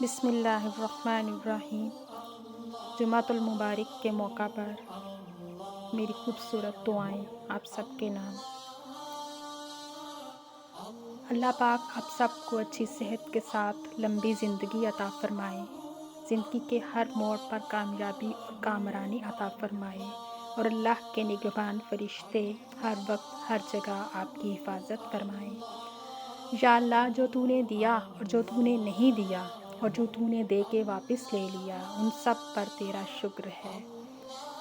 بسم اللہ الرحمن الرحیم۔ جمعۃ المبارک کے موقع پر میری خوبصورت دعائیں آپ سب کے نام۔ اللہ پاک آپ سب کو اچھی صحت کے ساتھ لمبی زندگی عطا فرمائے، زندگی کے ہر موڑ پر کامیابی اور کامرانی عطا فرمائے، اور اللہ کے نگہبان فرشتے ہر وقت ہر جگہ آپ کی حفاظت فرمائیں۔ یا اللہ، جو تو نے دیا اور جو تو نے نہیں دیا اور جو تو نے دے کے واپس لے لیا، ان سب پر تیرا شکر ہے،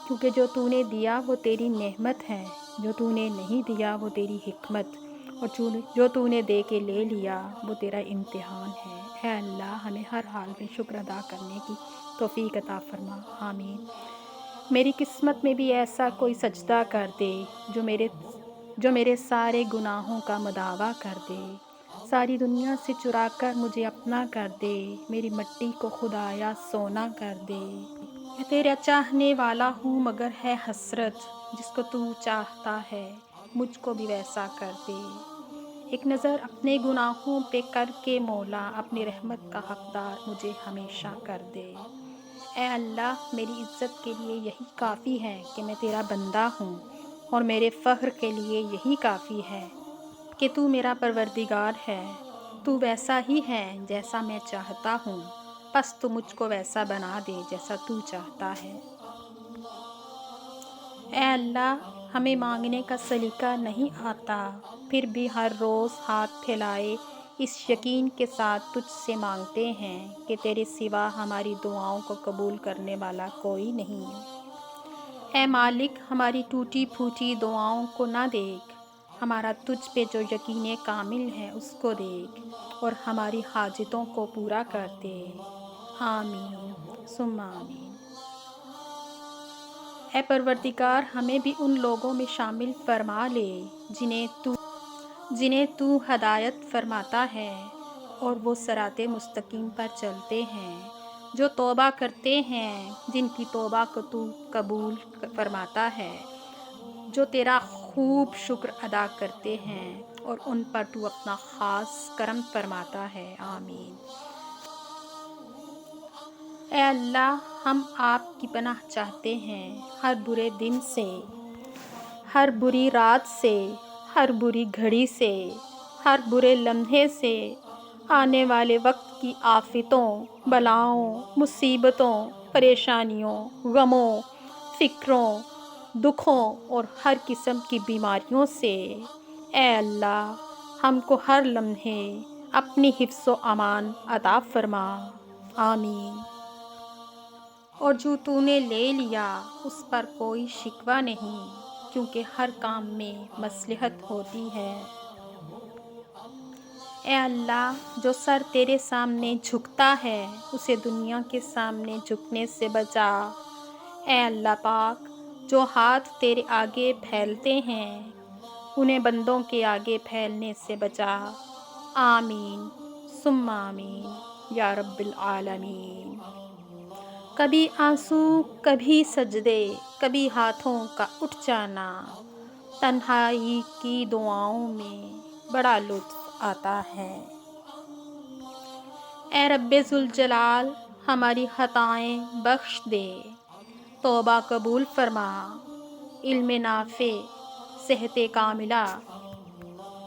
کیونکہ جو تو نے دیا وہ تیری نعمت ہے، جو تو نے نہیں دیا وہ تیری حکمت، اور جو تو نے دے کے لے لیا وہ تیرا امتحان ہے۔ اے اللہ، ہمیں ہر حال میں شکر ادا کرنے کی توفیق عطا فرما، آمین۔ میری قسمت میں بھی ایسا کوئی سجدہ کر دے جو میرے سارے گناہوں کا مداوع کر دے، ساری دنیا سے چرا کر مجھے اپنا کر دے، میری مٹی کو خدایا سونا کر دے۔ میں تیرا چاہنے والا ہوں مگر ہے حسرت، جس کو تو چاہتا ہے مجھ کو بھی ویسا کر دے۔ ایک نظر اپنے گناہوں پہ کر کے مولا، اپنی رحمت کا حقدار مجھے ہمیشہ کر دے۔ اے اللہ، میری عزت کے لیے یہی کافی ہے کہ میں تیرا بندہ ہوں، اور میرے فخر کے لیے یہی کافی ہے کہ تو میرا پروردگار ہے۔ تو ویسا ہی ہے جیسا میں چاہتا ہوں، پس تو مجھ کو ویسا بنا دے جیسا تو چاہتا ہے۔ اے اللہ، ہمیں مانگنے کا سلیقہ نہیں آتا، پھر بھی ہر روز ہاتھ پھیلائے اس یقین کے ساتھ تجھ سے مانگتے ہیں کہ تیرے سوا ہماری دعاؤں کو قبول کرنے والا کوئی نہیں۔ اے مالک، ہماری ٹوٹی پھوٹی دعاؤں کو نہ دیکھ، ہمارا تجھ پہ جو یقین کامل ہے اس کو دیکھ، اور ہماری حاجتوں کو پورا کر دے، آمین ثم آمین۔ اے پروردگار، ہمیں بھی ان لوگوں میں شامل فرما لے جنہیں تو ہدایت فرماتا ہے، اور وہ صراط مستقیم پر چلتے ہیں، جو توبہ کرتے ہیں، جن کی توبہ کو تو قبول فرماتا ہے، جو تیرا خوب شکر ادا کرتے ہیں، اور ان پر تو اپنا خاص کرم فرماتا ہے، آمین۔ اے اللہ، ہم آپ کی پناہ چاہتے ہیں ہر برے دن سے، ہر بری رات سے، ہر بری گھڑی سے، ہر برے لمحے سے، آنے والے وقت کی آفتوں، بلاؤں، مصیبتوں، پریشانیوں، غموں، فکروں، دکھوں اور ہر قسم کی بیماریوں سے۔ اے اللہ، ہم کو ہر لمحے اپنی حفظ و امان عطا فرما، آمین۔ اور جو تو نے لے لیا اس پر کوئی شکوہ نہیں، کیونکہ ہر کام میں مصلحت ہوتی ہے۔ اے اللہ، جو سر تیرے سامنے جھکتا ہے اسے دنیا کے سامنے جھکنے سے بچا۔ اے اللہ پاک، جو ہاتھ تیرے آگے پھیلتے ہیں انہیں بندوں کے آگے پھیلنے سے بچا، آمین ثم آمین یا رب العالمین۔ کبھی آنسو، کبھی سجدے، کبھی ہاتھوں کا اٹھ جانا، تنہائی کی دعاؤں میں بڑا لطف آتا ہے۔ اے رب ذوالجلال، ہماری خطائیں بخش دے، توبہ قبول فرما، علم نافع، صحت کاملہ،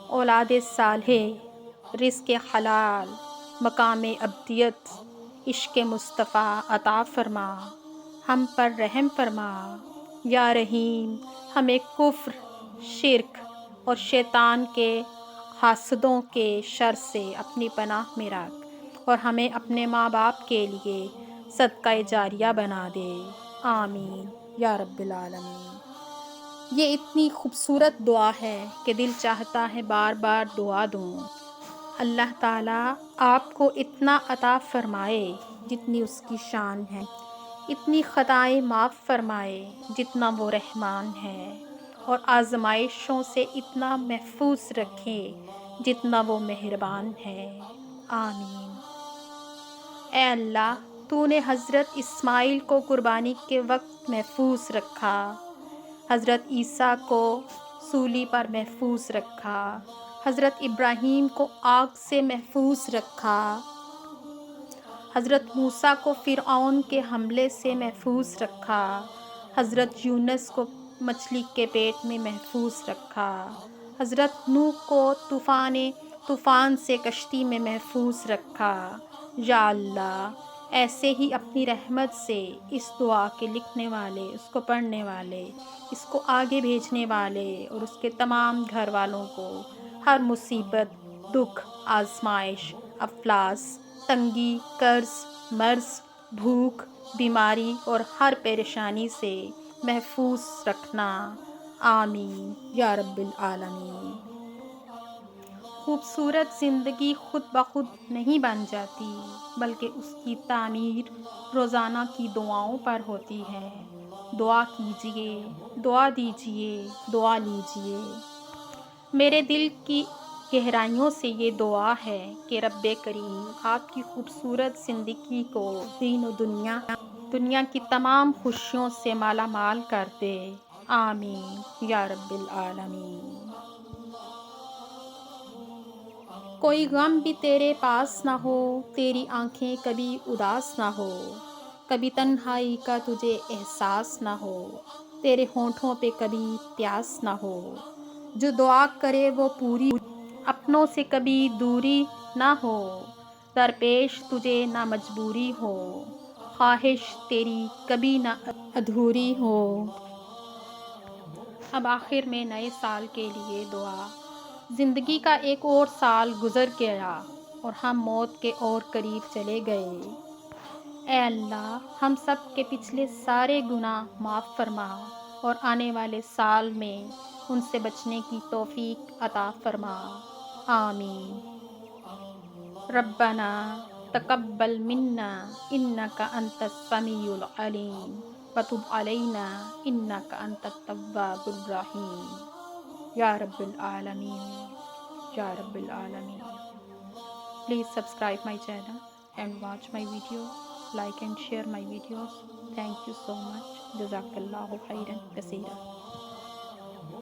اولاد صالح، رزق حلال، مقام ابدیت، عشق مصطفیٰ عطا فرما، ہم پر رحم فرما۔ یا رحیم، ہمیں کفر، شرک اور شیطان کے حاسدوں کے شر سے اپنی پناہ میں رکھ، اور ہمیں اپنے ماں باپ کے لیے صدقہ جاریہ بنا دے، آمین یا رب العالمین۔ یہ اتنی خوبصورت دعا ہے کہ دل چاہتا ہے بار بار دعا دوں۔ اللہ تعالیٰ آپ کو اتنا عطا فرمائے جتنی اس کی شان ہے، اتنی خطائیں معاف فرمائے جتنا وہ رحمان ہے، اور آزمائشوں سے اتنا محفوظ رکھے جتنا وہ مہربان ہے، آمین۔ اے اللہ، تو نے حضرت اسماعیل کو قربانی کے وقت محفوظ رکھا، حضرت عیسیٰ کو سولی پر محفوظ رکھا، حضرت ابراہیم کو آگ سے محفوظ رکھا، حضرت موسیٰ کو فرعون کے حملے سے محفوظ رکھا، حضرت یونس کو مچھلی کے پیٹ میں محفوظ رکھا، حضرت نوح کو طوفان سے کشتی میں محفوظ رکھا۔ یا اللہ، ایسے ہی اپنی رحمت سے اس دعا کے لکھنے والے، اس کو پڑھنے والے، اس کو آگے بھیجنے والے اور اس کے تمام گھر والوں کو ہر مصیبت، دکھ، آزمائش، افلاس، تنگی، قرض، مرض، بھوک، بیماری اور ہر پریشانی سے محفوظ رکھنا۔ آمین یا رب العالمین۔ خوبصورت زندگی خود بخود نہیں بن جاتی، بلکہ اس کی تعمیر روزانہ کی دعاؤں پر ہوتی ہے۔ دعا کیجیے، دعا دیجیے، دعا لیجیے۔ میرے دل کی گہرائیوں سے یہ دعا ہے کہ رب کریم آپ کی خوبصورت زندگی کو دین و دنیا کی تمام خوشیوں سے مالا مال کر دے۔ آمین یا رب العالمین۔ کوئی غم بھی تیرے پاس نہ ہو، تیری آنکھیں کبھی اداس نہ ہو، کبھی تنہائی کا تجھے احساس نہ ہو، تیرے ہونٹوں پہ کبھی پیاس نہ ہو۔ جو دعا کرے وہ پوری، اپنوں سے کبھی دوری نہ ہو، درپیش تجھے نہ مجبوری ہو، خواہش تیری کبھی نہ ادھوری ہو۔ اب آخر میں نئے سال کے لیے دعا۔ زندگی کا ایک اور سال گزر گیا اور ہم موت کے اور قریب چلے گئے۔ اے اللہ، ہم سب کے پچھلے سارے گناہ معاف فرما اور آنے والے سال میں ان سے بچنے کی توفیق عطا فرما۔ آمین۔ ربنا تقبل منا انک انت السمیع العلیم وتب علینا انک انت التواب الرحیم۔ یا رب العالمین، یا رب العالمین۔ Please subscribe my channel and watch my video, like and share my videos. Thank you so much. Jazakallahu khairan kaseera.